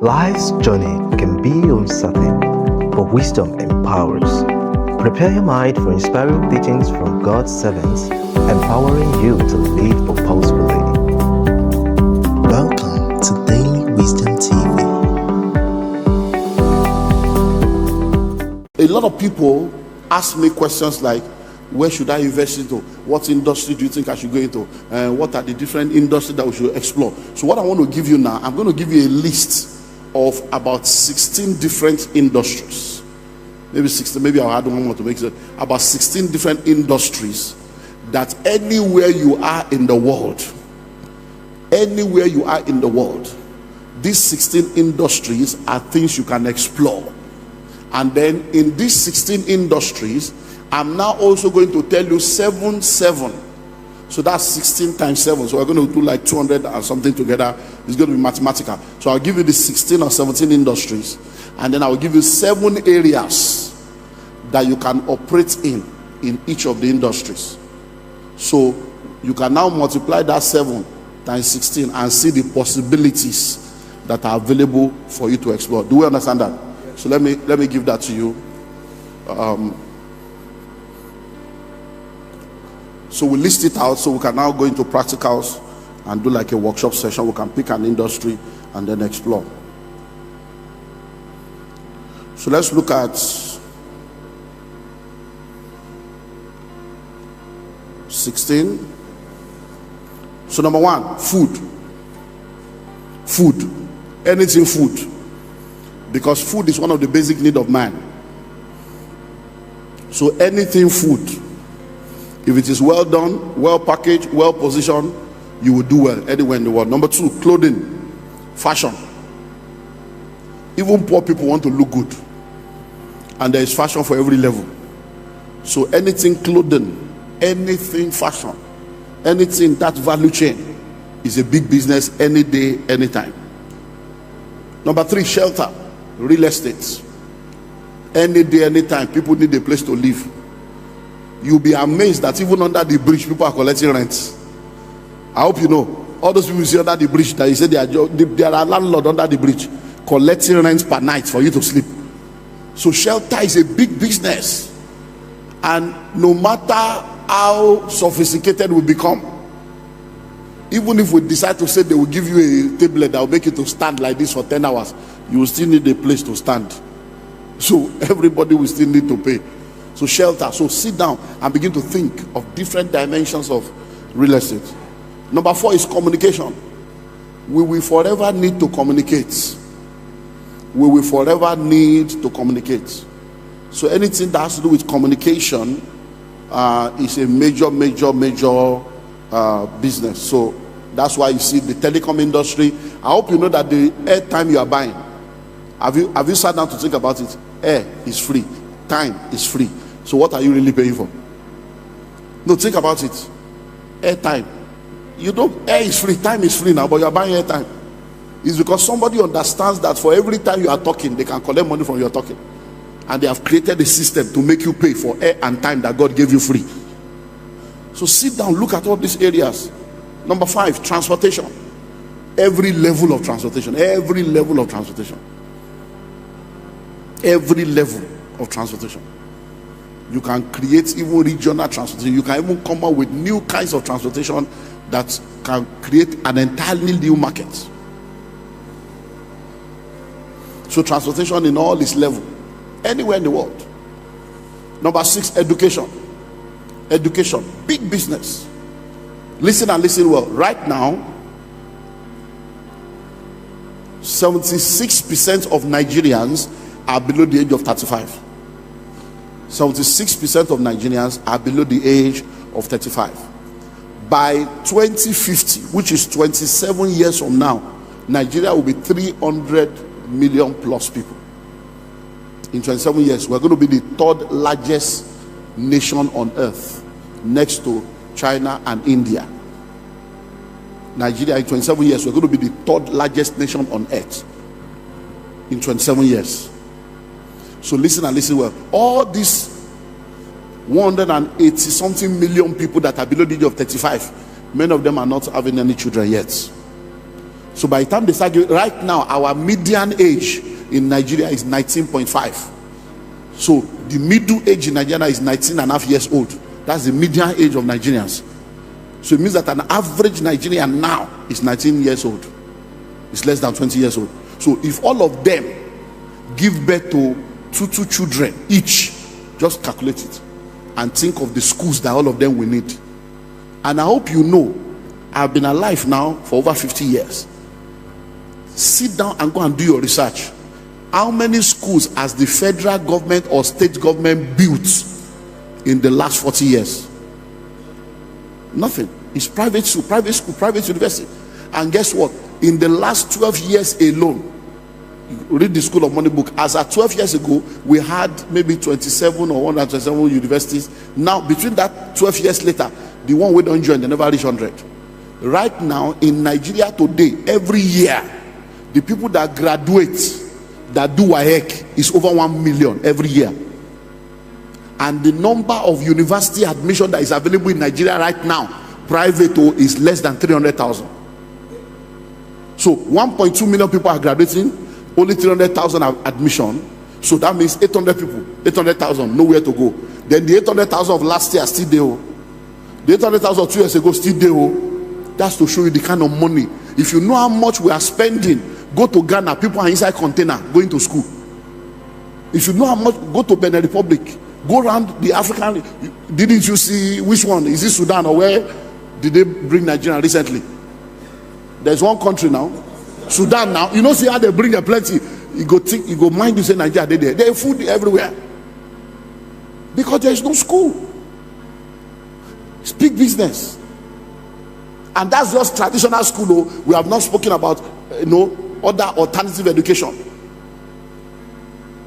Life's journey can be uncertain, but wisdom empowers. Prepare your mind for inspiring teachings from God's servants, empowering you to live purposefully. Welcome to Daily Wisdom TV. A lot of people ask me questions like, where should I invest into? What industry do you think I should go into? What are the different industries that we should explore? So what I want to give you now, I'm going to give you a list of about 16 different industries. Maybe 16, maybe I'll add one more to make it about 16 different industries that anywhere you are in the world, these 16 industries are things you can explore. And then in these 16 industries, I'm now also going to tell you 7. So that's 16 times 7. So we're going to do like 200 and something together. It's going to be mathematical. So I'll give you the 16 or 17 industries. And then I'll give you 7 areas that you can operate in each of the industries. So you can now multiply that 7 times 16 and see the possibilities that are available for you to explore. Do we understand that? So let me give that to you. So we list it out so we can now go into practicals and do like a workshop session. We can pick an industry and then explore. So let's look at 16. So number 1, food. Anything food. Because food is one of the basic needs of man. So anything food. If it is well done, well packaged, well positioned, you will do well anywhere in the world. Number 2, clothing, fashion. Even poor people want to look good. And there is fashion for every level. So anything clothing, anything fashion, anything that value chain is a big business any day, anytime. Number 3, shelter, real estate. Any day, anytime, people need a place to live. You'll be amazed that even under the bridge, people are collecting rents. I hope you know. All those people you see under the bridge that you say there are landlords under the bridge collecting rents per night for you to sleep. So shelter is a big business. And no matter how sophisticated we become, even if we decide to say they will give you a tablet that will make you to stand like this for 10 hours, you will still need a place to stand. So everybody will still need to pay. So shelter. So sit down and begin to think of different dimensions of real estate. Number 4 is communication. We will forever need to communicate. So anything that has to do with communication is a major business. So that's why you see the telecom industry. I hope you know that the airtime you are buying, have you sat down to think about it? Air is free, time is free. So what are you really paying for? No, think about it. Airtime. Air is free, time is free now, but you are buying airtime. It's because somebody understands that for every time you are talking, they can collect money from your talking. And they have created a system to make you pay for air and time that God gave you free. So sit down, look at all these areas. Number 5, transportation. Every level of transportation. You can create even regional transportation. You can even come up with new kinds of transportation that can create an entirely new market. So transportation in all its level, anywhere in the world. Number 6, education. Big business. Listen and listen well. Right now, 76% of Nigerians are below the age of 35. 76% of Nigerians are below the age of 35. By 2050, which is 27 years from now, Nigeria will be 300 million plus people. In 27 years, we're going to be the 3rd largest nation on earth, next to China and India. Nigeria, in 27 years, we're going to be the 3rd largest nation on earth. In 27 years. So listen and listen well. All these 180 something million people that are below the age of 35, many of them are not having any children yet. So by the time they start giving, right now, our median age in Nigeria is 19.5. So the middle age in Nigeria is 19 and a half years old. That's the median age of Nigerians. So it means that an average Nigerian now is 19 years old. It's less than 20 years old. So if all of them give birth to two children each, just calculate it and think of the schools that all of them will need. And I hope you know, I've been alive now for over 50 years. Sit down and go and do your research. How many schools has the federal government or state government built in the last 40 years? Nothing. It's private school, private university. And guess what? In the last 12 years alone, read the School of Money book, as at 12 years ago, we had maybe 27 or 127 universities. Now, between that 12 years later, the one we don't join, they never reach 100. Right now, in Nigeria today, every year, the people that graduate, that do WAEC, is over 1 million every year. And the number of university admission that is available in Nigeria right now, private, is less than 300,000. So 1.2 million people are graduating, only 300,000 are admission. So that means 800 people, 800,000, nowhere to go. Then the 800,000 of last year still there. The 800,000 of 2 years ago still there. That's to show you the kind of money. If you know how much we are spending, go to Ghana, people are inside container going to school. If you know how much, go to Benin Republic, go around the African. Didn't you see which one? Is it Sudan or where did they bring Nigeria recently? There's one country now, Sudan now. You know, see how they bring a plenty. You go mind you say Nigeria, they there. There's food everywhere. Because there is no school. It's big business. And that's just traditional school, though. We have not spoken about, other alternative education.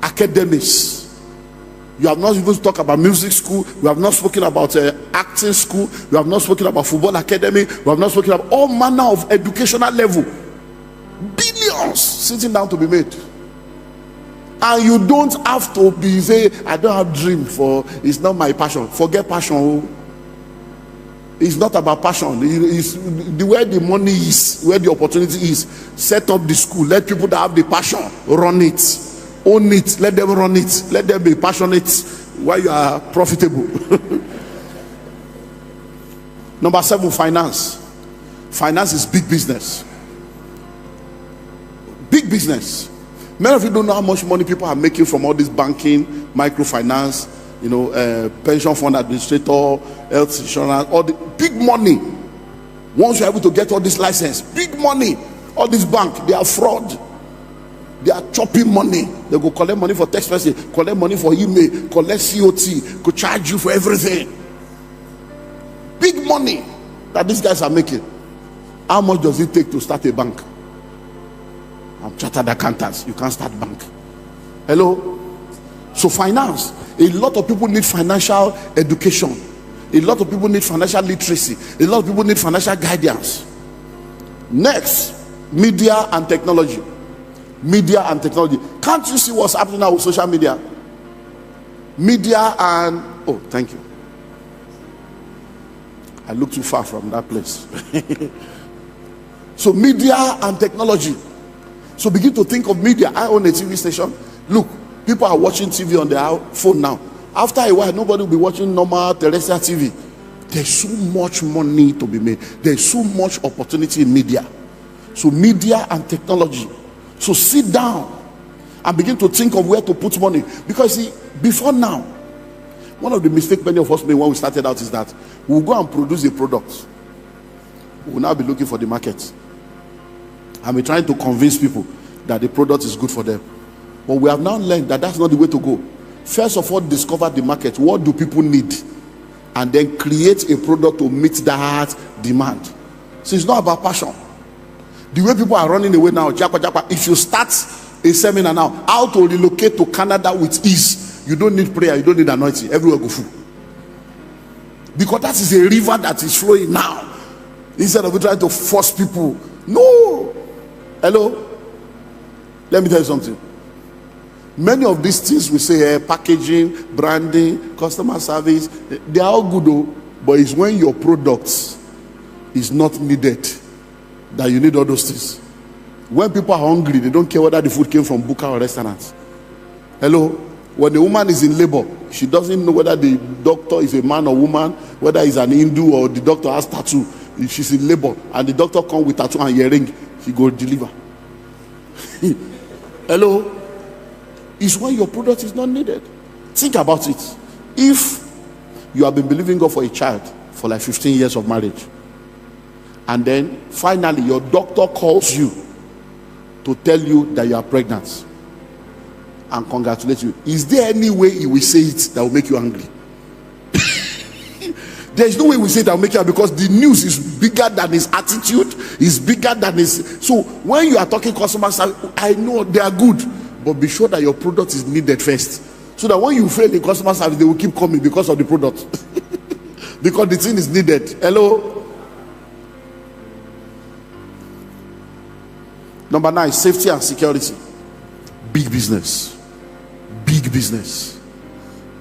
Academics. You have not even talked about music school. We have not spoken about acting school. We have not spoken about football academy. We have not spoken about all manner of educational level. Billions sitting down to be made. And you don't have to be say, I don't have dream for, it's not my passion. Forget passion. It's not about passion. It's the where the money is, where the opportunity is. Set up the school. Let people that have the passion run it, own it. Let them run it. Let them be passionate while you are profitable. Number 7, finance. Finance is big business. Big business. Many of you don't know how much money people are making from all this banking, microfinance, pension fund administrator, health insurance, all the big money. Once you're able to get all this license, big money. All this bank, they are fraud. They are chopping money. They go collect money for text message, collect money for email, collect COT, go charge you for everything. Big money that these guys are making. How much does it take to start a bank? I'm chartered accountants. You can't start bank. Hello? So finance. A lot of people need financial education. A lot of people need financial literacy. A lot of people need financial guidance. Next, media and technology. Media and technology. Can't you see what's happening now with social media? Media and thank you. I look too far from that place. So media and technology. So begin to think of media. I own a TV station. Look, people are watching TV on their phone now. After a while, nobody will be watching normal terrestrial TV. There's so much money to be made. There's so much opportunity in media. So media and technology. So sit down and begin to think of where to put money. Because see, before now, one of the mistakes many of us made when we started out is that we'll go and produce a product. We'll now be looking for the market. And we're trying to convince people that the product is good for them. But we have now learned that that's not the way to go. First of all, discover the market. What do people need? And then create a product to meet that demand. So it's not about passion. The way people are running away now, if you start a seminar now, how to relocate to Canada with ease, you don't need prayer, you don't need anointing, everywhere go full. Because that is a river that is flowing now. Instead of trying to force people. No. Hello? Let me tell you something. Many of these things we say, packaging, branding, customer service, they are all good though, but it's when your product is not needed that you need all those things. When people are hungry, they don't care whether the food came from buka or restaurants. Hello? When the woman is in labor, she doesn't know whether the doctor is a man or woman, whether he's an Hindu or the doctor has tattoo. If she's in labor and the doctor comes with tattoo and earring, he go deliver. Hello? It's when your product is not needed. Think about it. If you have been believing God for a child for like 15 years of marriage, and then finally your doctor calls you to tell you that you are pregnant and congratulate you, is there any way he will say it that will make you angry? There is no way we say that will make you angry, because the news is bigger than his attitude, is bigger than his. So when you are talking customer service, I know they are good, but be sure that your product is needed first, so that when you fail in customer service, they will keep coming because of the product. Because the thing is needed. Hello? Number 9, safety and security. Big business. Big business.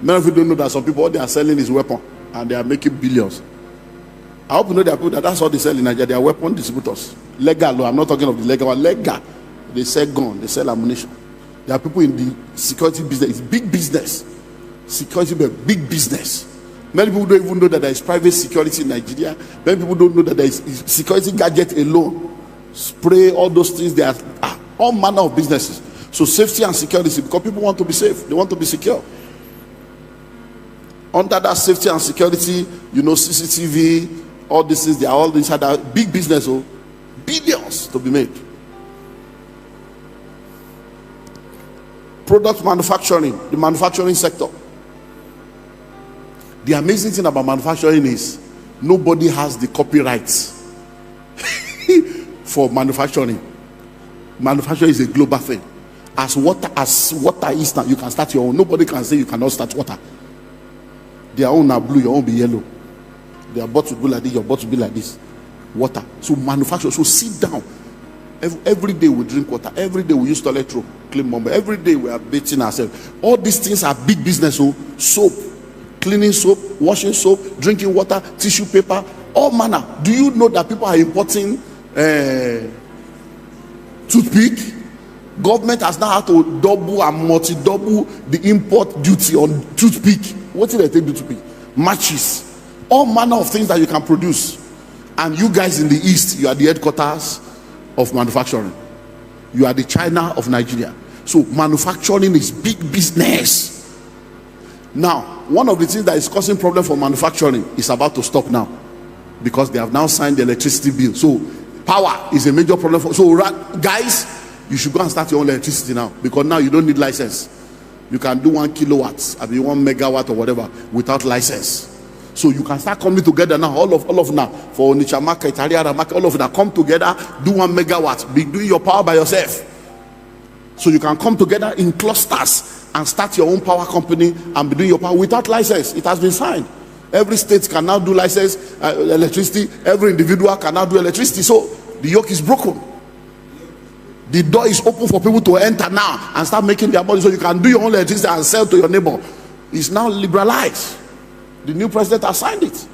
Many of you don't know that some people, what they are selling is weapon, and they are making billions. I hope you know there are people that's what they sell in Nigeria. They are weapon distributors. Legal, I'm not talking of the legal one. Legal. They sell gun, they sell ammunition. There are people in the security business. It's big business. Security, big business. Many people don't even know that there is private security in Nigeria. Many people don't know that there is security gadget alone. Spray, all those things. There are all manner of businesses. So safety and security, because people want to be safe. They want to be secure. Under that safety and security, you know, CCTV, all these things, they are all these other big business. Oh, billions to be made. Product manufacturing, the manufacturing sector. The amazing thing about manufacturing is nobody has the copyrights for manufacturing. Manufacturing is a global thing. As water is now, you can start your own. Nobody can say you cannot start water. Their own are blue, your own be yellow. Their bottle will be like this, your bottle will be like this. Water. So manufacture. So sit down. Every day we drink water. Every day we use toilet roll, clean mumble. Every day we are bathing ourselves. All these things are big business. So soap, cleaning soap, washing soap, drinking water, tissue paper, all manner. Do you know that people are importing toothpick? Government has now had to double and multi-double the import duty on toothpick. What did they take toothpick? Matches, all manner of things that you can produce. And you guys in the East, you are the headquarters of manufacturing. You are the China of Nigeria. So manufacturing is big business. Now, one of the things that is causing problem for manufacturing is about to stop now, because they have now signed the electricity bill. So power is a major problem for. So guys, you should go and start your own electricity now, because now you don't need license. You can do 1 kilowatt, I mean 1 megawatt or whatever without license. So you can start coming together now, all of now, for Onitsha market, Ariara market, all of that, come together, do 1 megawatt, be doing your power by yourself. So you can come together in clusters and start your own power company and be doing your power without license. It has been signed. Every state can now do license electricity. Every individual can now do electricity. So the yoke is broken. The door is open for people to enter now and start making their money, so you can do your own electricity and sell to your neighbor. It's now liberalized. The new president has signed it.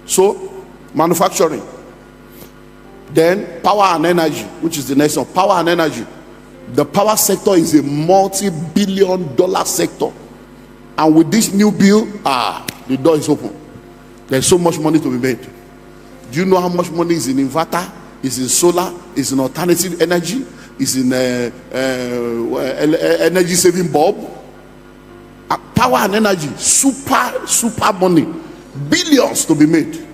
So manufacturing, then power and energy, which is the next one. Power and energy. The power sector is a multi-billion-dollar sector, and with this new bill, the door is open. There's so much money to be made. Do you know how much money is in inverter, is in solar, is in alternative energy, is in energy saving bulb? Power and energy, super money, billions to be made.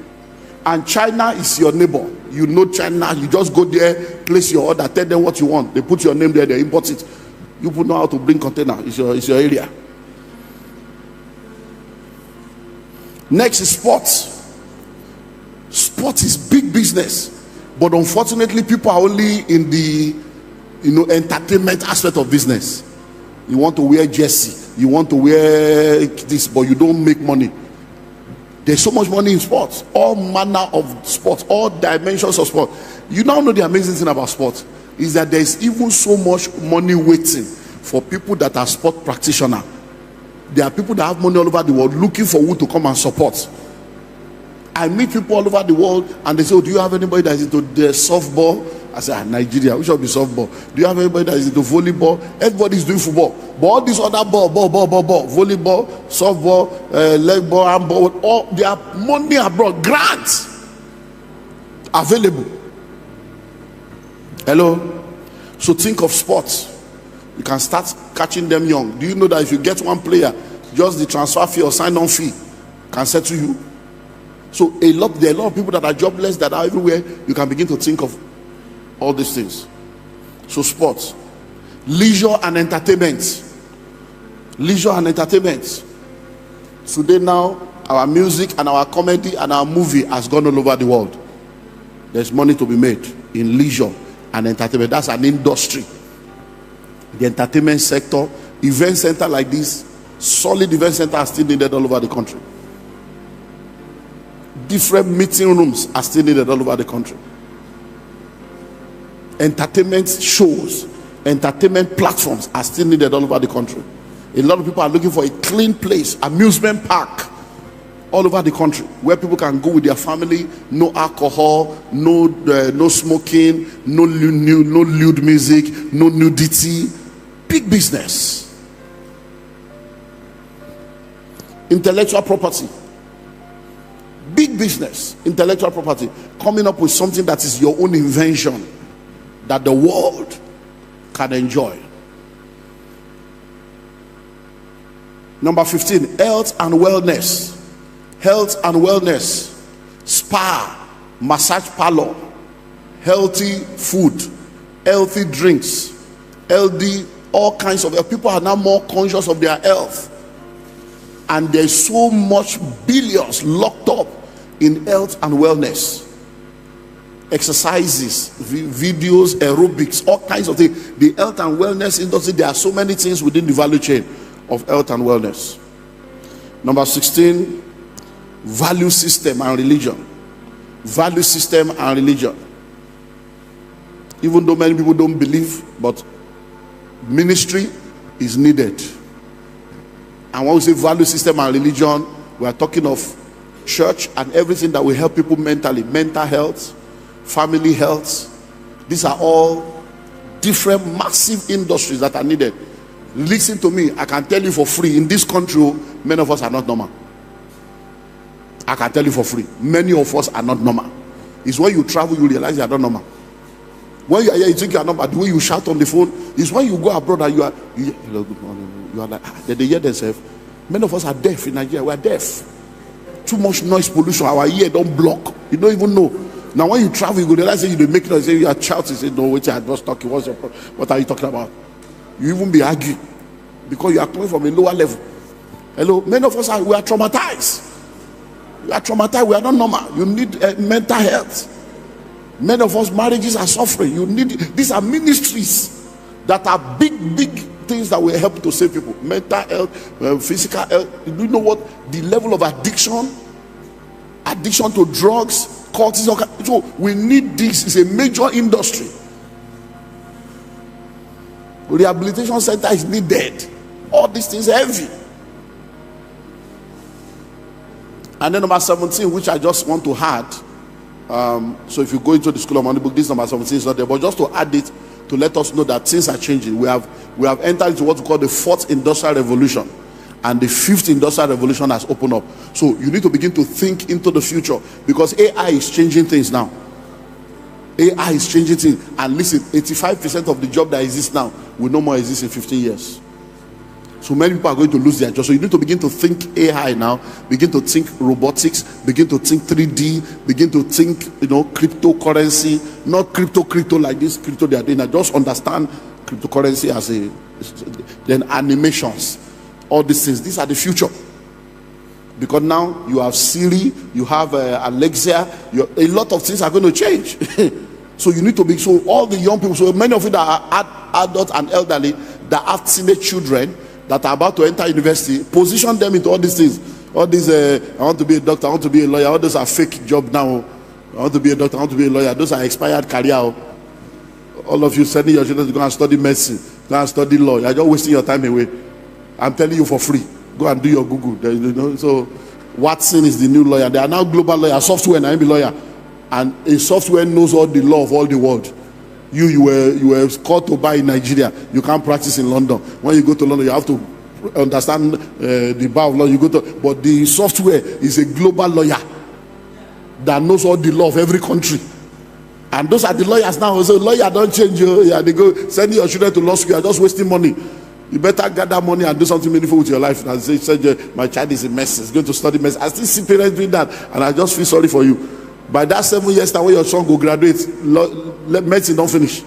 And China is your neighbor. You know China, you just go there, place your order, tell them what you want, they put your name there, they import it. You put know how to bring container. It's your area. Next is sports. Sports is big business, but unfortunately people are only in the entertainment aspect of business. You want to wear jersey, you want to wear this, but you don't make money. There's so much money in sports, all manner of sports, all dimensions of sport. You now know the amazing thing about sports is that there's even so much money waiting for people that are sport practitioners. There are people that have money all over the world looking for who to come and support. I meet people all over the world and they say, oh, do you have anybody that is into the softball? I said, Nigeria, we should be softball. Do you have anybody that is into volleyball? Everybody is doing football. But all these other ball, volleyball, softball, leg ball, handball, all there are money abroad, grants available. Hello? So think of sports. You can start catching them young. Do you know that if you get one player, just the transfer fee or sign-on fee can settle you? So there are a lot of people that are jobless, that are everywhere. You can begin to think of all these things. So sports, leisure and entertainment. Leisure and entertainment. Today now, our music and our comedy and our movie has gone all over the world. There's money to be made in leisure and entertainment. That's an industry. The entertainment sector, event center like this, solid event center are still needed all over the country. Different meeting rooms are still needed all over the country. Entertainment shows, entertainment platforms are still needed all over the country. A lot of people are looking for a clean place, amusement park all over the country where people can go with their family. No alcohol, no smoking, no lewd music, no nudity. Big business. Intellectual property. Big business. Intellectual property. Coming up with something that is your own invention that the world can enjoy. Number 15, health and wellness. Health and wellness. Spa, massage parlor, healthy food, healthy drinks, healthy, all kinds of health. People are now more conscious of their health. And there's so much billions locked up in health and wellness. Exercises, videos, aerobics, all kinds of things. The health and wellness industry, there are so many things within the value chain of health and wellness. Number 16, value system and religion. Value system and religion. Even though many people don't believe, but ministry is needed. And when we say value system and religion, we are talking of church and everything that will help people mentally, mental health, family health. These are all different massive industries that are needed. Listen to me, I can tell you for free, in this country many of us are not normal. I can tell you for free, many of us are not normal. It's when you travel you realize you are not normal. When you are here you think you are normal. The way you shout on the phone is when you go abroad and you are hello, good morning. You are like they hear themselves. Many of us are deaf in Nigeria. We are deaf. Too much noise pollution, our ear don't block. You don't even know. Now when you travel you go realize that you make noise, you are shouting, say no wait, I just talking, what's your problem? What are you talking about? You even be arguing because you are coming from a lower level. Hello, many of us we are traumatized. We are traumatized. We are not normal. You need mental health. Many of us marriages are suffering. You need, these are ministries that are big things that will help to save people. Mental health, physical health. Do you know what the level of addiction to drugs, cortisol? So we need this. It's a major industry. Rehabilitation center is needed. All these things are heavy. And then number 17, which I just want to add. So if you go into the School of Money book, this number 17 is not there, but just to add it to let us know that things are changing. We have entered into what we call the 4th industrial revolution, and the 5th industrial revolution has opened up. So you need to begin to think into the future, because AI is changing things now. AI is changing things. And listen, 85% of the job that exists now will no more exist in 15 years. So many people are going to lose their job. So you need to begin to think AI now. Begin to think robotics. Begin to think 3D. Begin to think, cryptocurrency. Not crypto like this crypto they are doing. Just understand cryptocurrency as then animations. All these things. These are the future. Because now you have Siri, you have Alexa. A lot of things are going to change. So you need to be, so all the young people, so many of you that are adults and elderly, that have teenage children that are about to enter university, position them into all these things. All these, I want to be a doctor, I want to be a lawyer. All those are fake job now. I want to be a doctor, I want to be a lawyer. Those are expired career. All of you sending your children to go and study medicine, go and study law. You're just wasting your time away. I'm telling you for free. Go and do your Google. So Watson is the new lawyer. They are now global lawyer, software and be lawyer. And a software knows all the law of all the world. You were called to buy in Nigeria. You can't practice in London. When you go to London, you have to understand the bar of law. You go to, but the software is a global lawyer that knows all the law of every country. And those are the lawyers now. So lawyer don't change you. Yeah, they go send your children to law school. You're just wasting money. You better gather money and do something meaningful with your life. And say, my child is a mess. He's going to study mess. I still see parents doing that, and I just feel sorry for you. By that 7 years time when your son go graduate, medicine don't finish.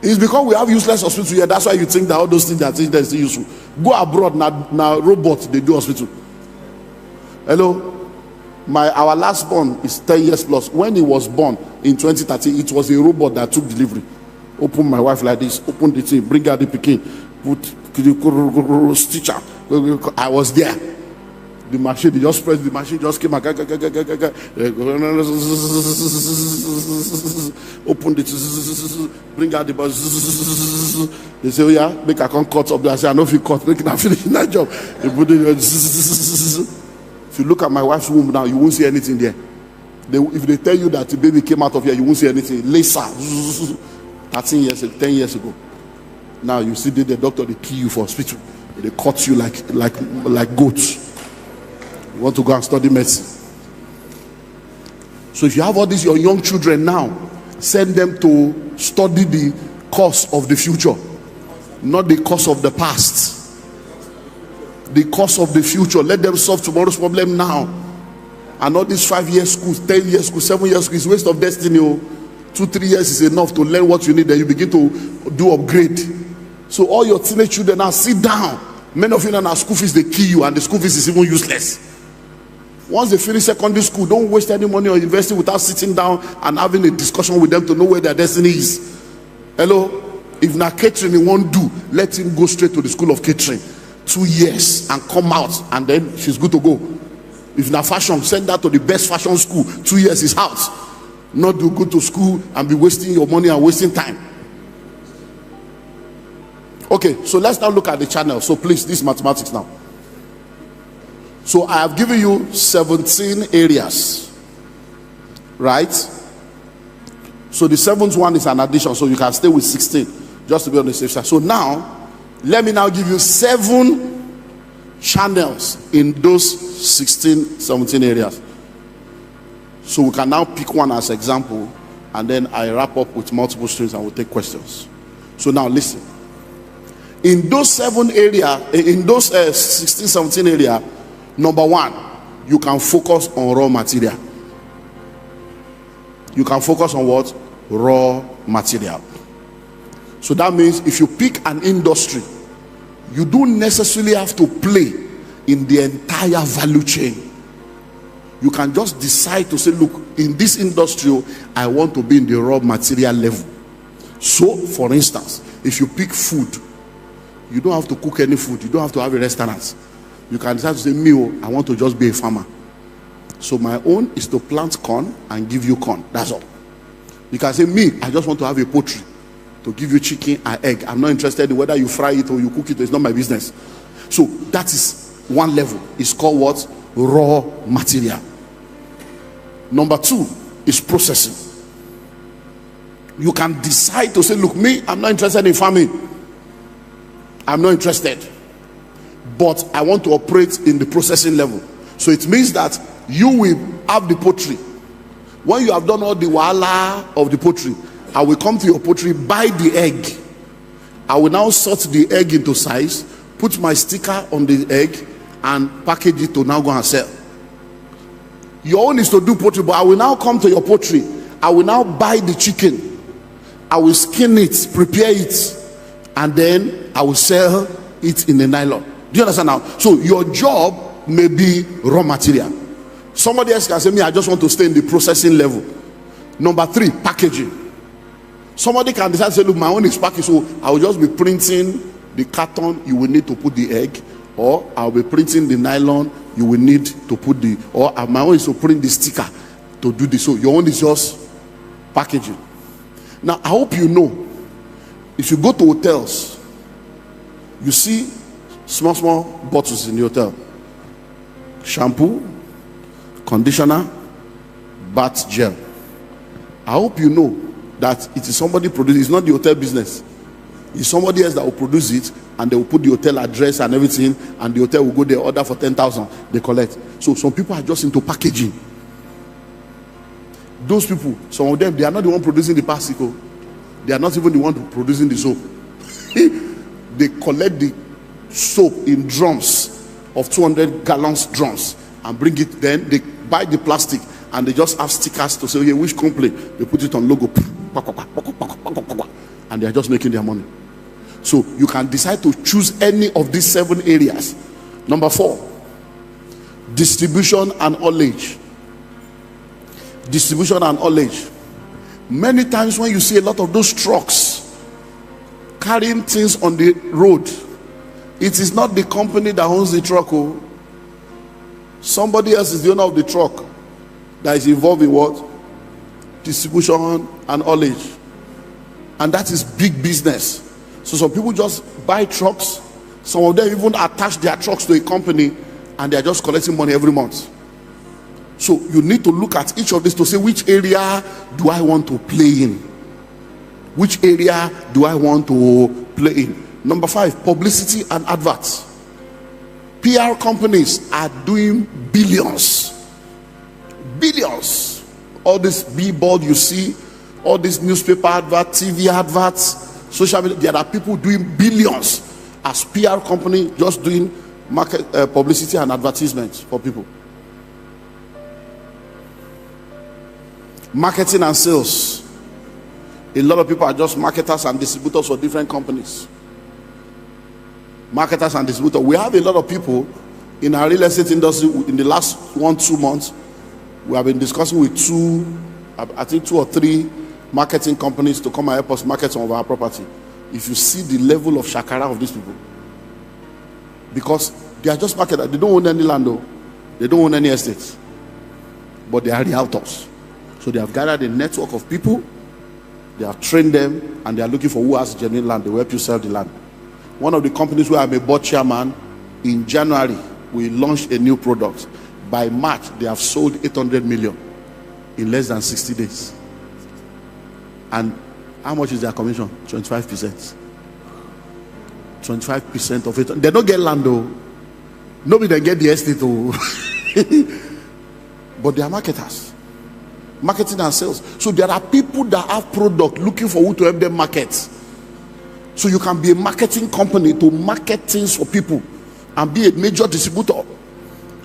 It's because we have useless hospital here. That's why you think that all those things that are still useful. Go abroad now. Robot they do hospital. Hello. Our last born is 10 years plus. When he was born in 2013, it was a robot that took delivery. Open my wife like this, open the thing, bring out the pikin, put stitcher. I was there. The machine, they just press the machine, just came out. Open the, bring out the bus. They say, oh yeah, make a cut up there. I say, I know if you cut, make it finish that job. They put it. If you look at my wife's womb now, you won't see anything there. If they tell you that the baby came out of here, you won't see anything. Laser, 10 years ago. Now you see the doctor, they kill you for hospital. They cut you like goats. You want to go and study medicine. So if you have all these your young children now, send them to study the course of the future, not the course of the past. The course of the future. Let them solve tomorrow's problem now. And all these 5 year schools, 10 year schools, 7 year schools is waste of destiny. 2-3 years is enough to learn what you need. Then you begin to do upgrade. So all your teenage children now sit down. Many of you now school fees they kill you, and the school fees is even useless. Once they finish secondary school, don't waste any money on investing without sitting down and having a discussion with them to know where their destiny is. Hello? If now catering he won't do, let him go straight to the school of catering. 2 years and come out, and then she's good to go. If now fashion, send her to the best fashion school. 2 years is out. Not to go to school and be wasting your money and wasting time. Okay, so let's now look at the channel. So please, this is mathematics now. So I have given you 17 areas, right? So the seventh one is an addition, so you can stay with 16 just to be on the safe side. So now let me now give you 7 channels in those 17 areas. So we can now pick one as example, and then I wrap up with multiple streams and we'll take questions. So now listen. In those 7 areas, in those 16, 17 areas, number 1, you can focus on raw material. You can focus on what? Raw material. So that means if you pick an industry, you don't necessarily have to play in the entire value chain. You can just decide to say, look, in this industry, I want to be in the raw material level. So, for instance, if you pick food, you don't have to cook any food. You don't have to have a restaurant. You can decide to say, me, I want to just be a farmer. So my own is to plant corn and give you corn. That's all. You can say, me, I just want to have a poultry to give you chicken and egg. I'm not interested in whether you fry it or you cook it. It's not my business. So that is one level. It's called what? Raw material. Number 2 is processing. You can decide to say, look, me, I'm not interested in farming. I'm not interested. But I want to operate in the processing level. So it means that you will have the poultry. When you have done all the wahala of the poultry, I will come to your poultry, buy the egg. I will now sort the egg into size, put my sticker on the egg, and package it to now go and sell. Your own is to do poultry, but I will now come to your poultry. I will now buy the chicken. I will skin it, prepare it, and then I will sell it in a nylon. Do you understand now? So your job may be raw material. Somebody else can say, me, I just want to stay in the processing level. Number 3, packaging. Somebody can decide to say, look, my own is packaging, so I will just be printing the carton you will need to put the egg, or I'll be printing the nylon you will need to put the, or my own is to print the sticker to do this. So your own is just packaging. Now I hope you know, if you go to hotels, you see small bottles in the hotel. Shampoo, conditioner, bath gel. I hope you know that it is somebody producing. It's not the hotel business. It's somebody else that will produce it, and they will put the hotel address and everything, and the hotel will go there, order for 10,000, they collect. So some people are just into packaging. Those people, some of them, they are not the one producing the pasico. They are not even the one producing the soap. They collect the soap in drums of 200 gallons drums and bring it. Then they buy the plastic and they just have stickers to say, okay, which company. They put it on logo, and they are just making their money. So you can decide to choose any of these 7 areas. Number 4, distribution and haulage. Distribution and haulage. Many times when you see a lot of those trucks carrying things on the road, it is not the company that owns the truck. Oh, somebody else is the owner of the truck that is involved in what? Distribution and haulage. And that is big business. So some people just buy trucks. Some of them even attach their trucks to a company, and they are just collecting money every month. So you need to look at each of these to say, which area do I want to play in? Which area do I want to play in? Number 5, publicity and adverts. PR companies are doing billions. Billions. All this billboard you see, all these newspaper adverts, TV adverts, social media, there are people doing billions as PR company just doing market publicity and advertisements for people. Marketing and sales. A lot of people are just marketers and distributors for different companies. Marketers and distributors. We have a lot of people in our real estate industry. In the last 1-2 months, we have been discussing with 2 or 3 marketing companies to come and help us market some of our property. If you see the level of shakara of these people, because they are just marketers. They don't own any land, though. They don't own any estates, but they are realtors. So they have gathered a network of people, they have trained them, and they are looking for who has genuine land. They will help you sell the land. One of the companies where I'm a board chairman, in January we launched a new product. By March they have sold 800 million in less than 60 days. And how much is their commission? 25%. 25% of it. They don't get land, though. Nobody then get the estate, though. But they are marketers. Marketing and sales. So there are people that have product looking for who to help them market. So you can be a marketing company to market things for people and be a major distributor,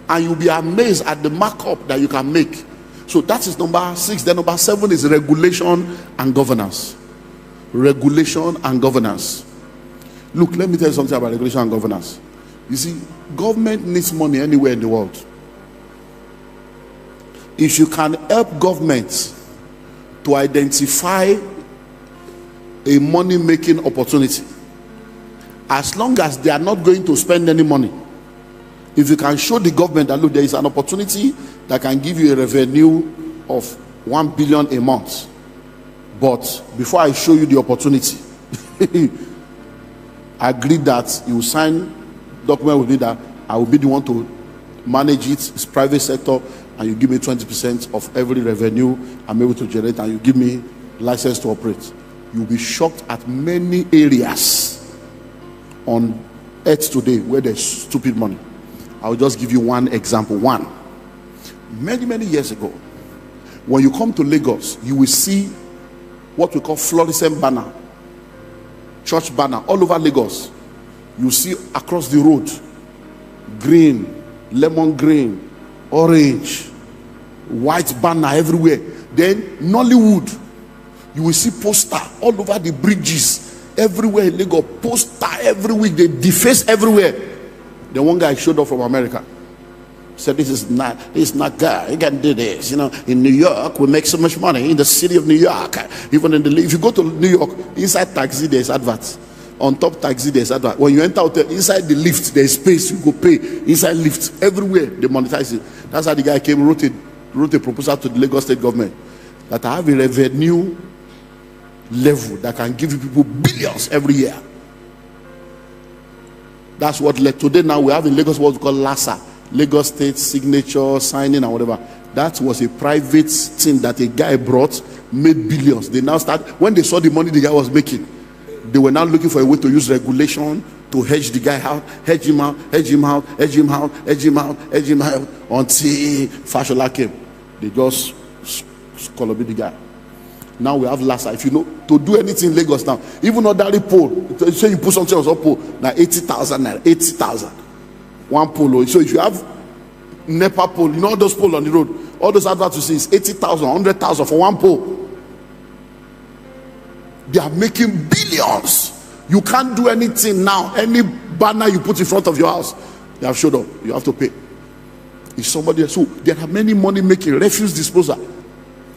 and you'll be amazed at the markup that you can make. So that is number 6. Then number 7 is regulation and governance. Regulation and governance. Look, let me tell you something about regulation and governance. You see, government needs money anywhere in the world. If you can help government to identify a money-making opportunity, as long as they are not going to spend any money, if you can show the government that, look, there is an opportunity that can give you a revenue of 1 billion a month, but before I show you the opportunity, I agree that you will sign document with me that I will be the one to manage it. It's private sector, and you give me 20% of every revenue I'm able to generate, and you give me license to operate. You'll be shocked at many areas on earth today where there's stupid money. I'll just give you one example. Many years ago, when you come to Lagos, you will see what we call fluorescent banner, church banner all over Lagos. You see across the road, green, lemon green, orange, white banner everywhere. Then Nollywood, you will see poster all over the bridges everywhere in Lagos. Poster every week, they deface everywhere. Then one guy showed up from America, said, this is not guy, you can do this. You know, in New York we make so much money, in the city of New York. Even in if you go to New York, inside taxi there's adverts, on top taxi there's adverts. When you enter hotel, inside the lift there's space, you go pay. Inside lift, everywhere they monetize it. That's how the guy came, wrote a proposal to the Lagos state government that I have a revenue level that can give you people billions every year. That's what led today. Now we have in Lagos what we call LASA, Lagos State Signature Signing and whatever. That was a private thing that a guy brought, made billions. They now start, when they saw the money the guy was making, they were now looking for a way to use regulation to hedge the guy out, hedge him out, hedge him out, hedge him out, hedge him out, hedge him out, until Fashola came. They just scolored the guy. Now we have Lassa. If you know, to do anything in Lagos now, even ordinary pole, say you put something on some pole, now 80,000, 80,000. One pole. So if you have NEPA pole, you know all those poles on the road, all those adverts you see is 80,000, 100,000 for one pole. They are making billions. You can't do anything now. Any banner you put in front of your house, they have showed up. You have to pay. It's somebody else. So there are many money making, refuse disposal.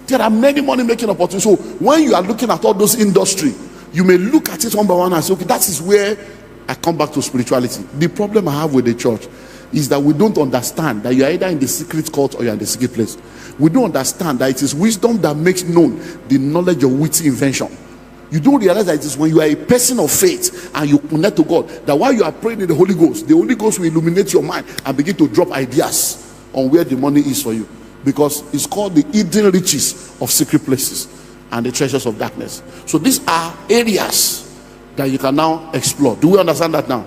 There are many money making opportunities. So when you are looking at all those industry, you may look at it one by one and say, okay, that is where I come back to spirituality. The problem I have with the church is that we don't understand that you are either in the secret court or you are in the secret place. We don't understand that it is wisdom that makes known the knowledge of witty invention. You don't realize that it is when you are a person of faith and you connect to God, that while you are praying in the Holy Ghost will illuminate your mind and begin to drop ideas on where the money is for you. Because it's called the hidden riches of secret places and the treasures of darkness. So these are areas that you can now explore. Do we understand that now?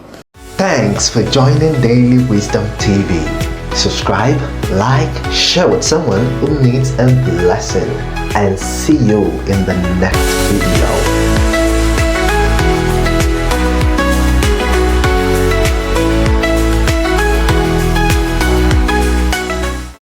Thanks for joining Daily Wisdom TV. Subscribe, like, share with someone who needs a blessing, and see you in the next video.